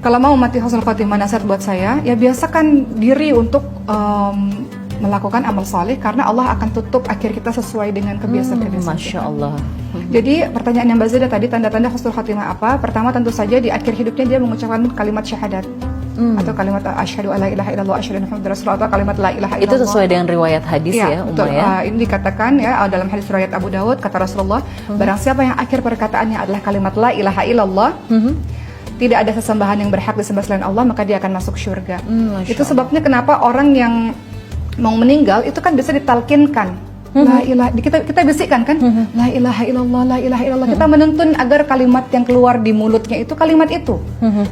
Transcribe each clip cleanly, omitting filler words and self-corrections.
Kalau mau mati husnul khatimah, nasihat buat saya, ya biasakan diri untuk melakukan amal saleh, karena Allah akan tutup akhir kita sesuai dengan kebiasaan-kebiasaan Masya Allah. Jadi pertanyaan yang Mbak Zeda tadi, tanda-tanda husnul khatimah apa? Pertama tentu saja di akhir hidupnya dia mengucapkan kalimat syahadat. Atau kalimat asyhadu alla ilaha illallah asyhadu anna muhammadar rasulullah, atau kalimat la ilaha illallah. Itu sesuai dengan riwayat hadis ya, betul. Ini dikatakan ya dalam hadis riwayat Abu Dawud, kata Rasulullah, barang siapa yang akhir perkataannya adalah kalimat la ilaha illallah, tidak ada sesembahan yang berhak disembah selain Allah, maka dia akan masuk surga. Itu sebabnya kenapa orang yang mau meninggal itu kan bisa ditalkinkan. La ilaha, kita bisikkan kan, la ilaha illallah, la ilaha illallah. Kita menuntun agar kalimat yang keluar di mulutnya itu kalimat itu.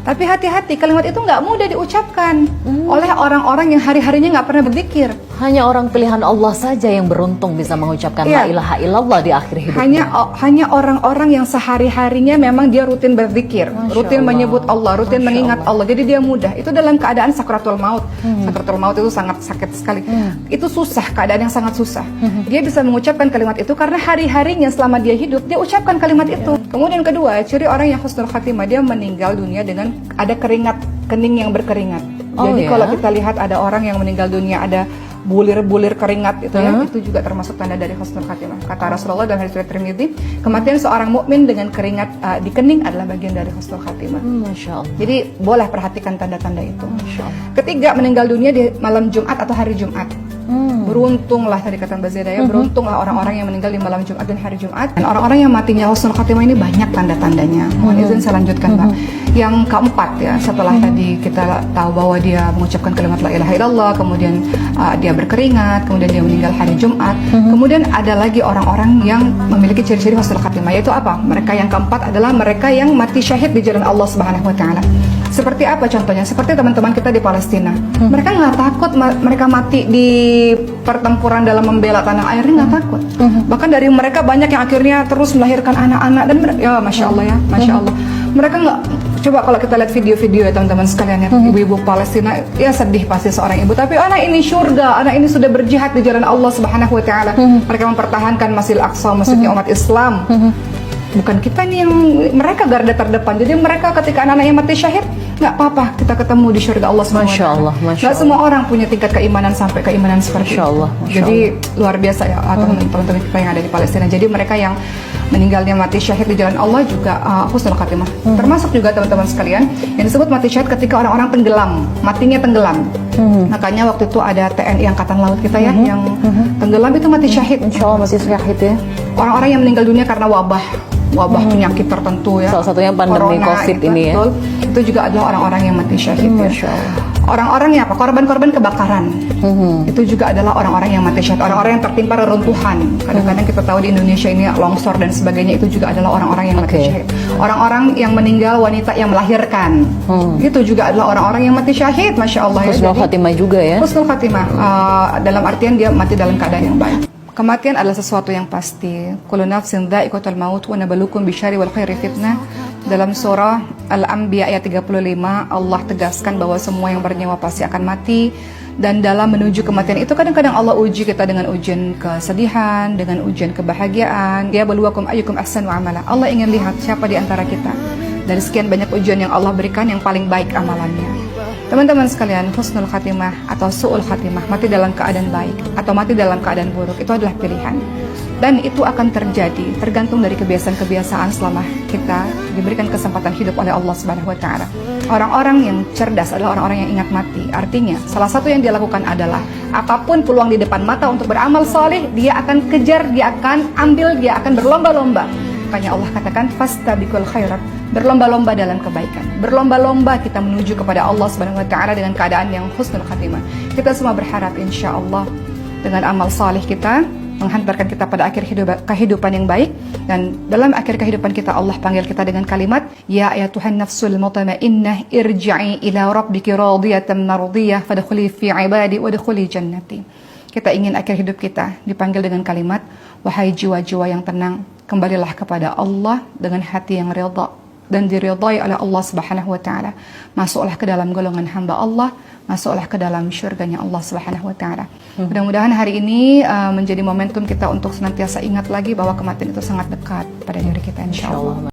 Tapi hati-hati, kalimat itu nggak mudah diucapkan oleh orang-orang yang hari-harinya nggak pernah berzikir. Hanya orang pilihan Allah saja yang beruntung bisa mengucapkan la ilaha illallah di akhir hidupnya. Hanya orang-orang yang sehari-harinya memang dia rutin berzikir, rutin menyebut Allah, rutin mengingat Allah. Jadi dia mudah. Itu dalam keadaan sakratul maut. Sakratul maut itu sangat sakit sekali. Itu susah, keadaan yang sangat susah. Dia bisa mengucapkan kalimat itu karena hari-harinya selama dia hidup dia ucapkan kalimat itu. Kemudian kedua, ciri orang yang husnul khatimah, dia meninggal dunia dengan ada keringat kening yang berkeringat. Jadi kalau kita lihat ada orang yang meninggal dunia ada bulir-bulir keringat itu ya, itu juga termasuk tanda dari husnul khatimah. Kata Rasulullah dalam hadis riwayat Tirmidzi, kematian seorang mukmin dengan keringat di kening adalah bagian dari husnul khatimah. Masya Allah. Jadi boleh perhatikan tanda-tanda itu. Ketiga, meninggal dunia di malam Jumat atau hari Jumat. Beruntunglah tadi kata Mbak Zeda ya, beruntunglah orang-orang yang meninggal di malam Jumat dan hari Jumat. Dan orang-orang yang matinya husnul khatimah ini banyak tanda-tandanya. Mohon izin saya lanjutkan, Mbak. Yang keempat ya, setelah tadi kita tahu bahwa dia mengucapkan kalimat la ilaha illallah, kemudian dia berkeringat, kemudian dia meninggal hari Jumat. Kemudian ada lagi orang-orang yang memiliki ciri-ciri husnul khatimah, yaitu apa? Mereka yang keempat adalah mereka yang mati syahid di jalan Allah Subhanahu wa taala. Seperti apa contohnya? Seperti teman-teman kita di Palestina. Mereka nggak takut mereka mati di pertempuran dalam membela tanah airnya, nggak takut. Bahkan dari mereka banyak yang akhirnya terus melahirkan anak-anak dan ya Masya Allah ya, Masya Allah. Mereka nggak, coba kalau kita lihat video-video ya teman-teman sekalian ya, ibu-ibu Palestina, ya sedih pasti seorang ibu. Tapi anak ini surga, anak ini sudah berjihad di jalan Allah Subhanahu wa taala. Mereka mempertahankan Masjidil Aqsa, masjidnya umat Islam. Bukan kita nih yang, mereka garda terdepan. Jadi mereka ketika anak-anaknya mati syahid, nggak apa-apa, kita ketemu di surga Allah Subhanahu wa taala. Nggak semua orang punya tingkat keimanan sampai keimanan seperti itu. Jadi luar biasa ya teman-teman kita yang ada di Palestina. Jadi mereka yang meninggalnya mati syahid di jalan Allah juga husnul khatimah. Termasuk juga teman-teman sekalian yang disebut mati syahid ketika orang-orang tenggelam, matinya tenggelam. Makanya waktu itu ada TNI Angkatan Laut kita ya yang tenggelam itu mati syahid. Insya Allah mati syahid ya. Orang-orang yang meninggal dunia karena wabah penyakit tertentu ya. Salah satunya pandemi COVID ini ya. Itu juga adalah orang-orang yang mati syahid ya. Orang-orang yang apa? Korban-korban kebakaran. Itu juga adalah orang-orang yang mati syahid. Orang-orang yang tertimpa reruntuhan. Kadang-kadang kita tahu di Indonesia ini longsor dan sebagainya, itu juga adalah orang-orang yang mati syahid. Orang-orang yang meninggal, wanita yang melahirkan. Itu juga adalah orang-orang yang mati syahid, Masya Allah ya. Husnul khatimah juga ya. Husnul khatimah dalam artian dia mati dalam keadaan yang baik. Kematian adalah sesuatu yang pasti. Kullu nafsin dha'iqatul maut wa nabluukum bisyarri wal khairi fitnah. Dalam surah Al-Anbiya ayat 35 Allah tegaskan bahwa semua yang bernyawa pasti akan mati. Dan dalam menuju kematian itu kadang-kadang Allah uji kita dengan ujian kesedihan, dengan ujian kebahagiaan. Ya baluwakum ayyukum ahsanu amala. Allah ingin lihat siapa di antara kita dari sekian banyak ujian yang Allah berikan yang paling baik amalannya. Teman-teman sekalian, husnul khatimah atau su'ul khatimah, mati dalam keadaan baik atau mati dalam keadaan buruk, itu adalah pilihan. Dan itu akan terjadi tergantung dari kebiasaan-kebiasaan selama kita diberikan kesempatan hidup oleh Allah Subhanahu wa taala. Orang-orang yang cerdas adalah orang-orang yang ingat mati. Artinya, salah satu yang dia lakukan adalah apapun peluang di depan mata untuk beramal saleh, dia akan kejar, dia akan ambil, dia akan berlomba-lomba. Makanya Allah katakan fastabiqul khairat, berlomba-lomba dalam kebaikan. Berlomba-lomba kita menuju kepada Allah Subhanahu wa taala dengan keadaan yang husnul khatimah. Kita semua berharap insya Allah dengan amal saleh kita menghantarkan kita pada akhir kehidupan yang baik, dan dalam akhir kehidupan kita Allah panggil kita dengan kalimat ya ayatuhan nafsul mutmainnah irji'i ila rabbiki radiyatan mardiyah fadkhuli fi ibadi wadkhuli jannati. Kita ingin akhir hidup kita dipanggil dengan kalimat wahai jiwa-jiwa yang tenang, kembalilah kepada Allah dengan hati yang ridha dan diridhai oleh Allah Subhanahu wa taala. Masuklah ke dalam golongan hamba Allah, masuklah ke dalam syurganya Allah Subhanahu wa taala. Mudah-mudahan hari ini menjadi momentum kita untuk senantiasa ingat lagi bahwa kematian itu sangat dekat pada diri kita insyaallah.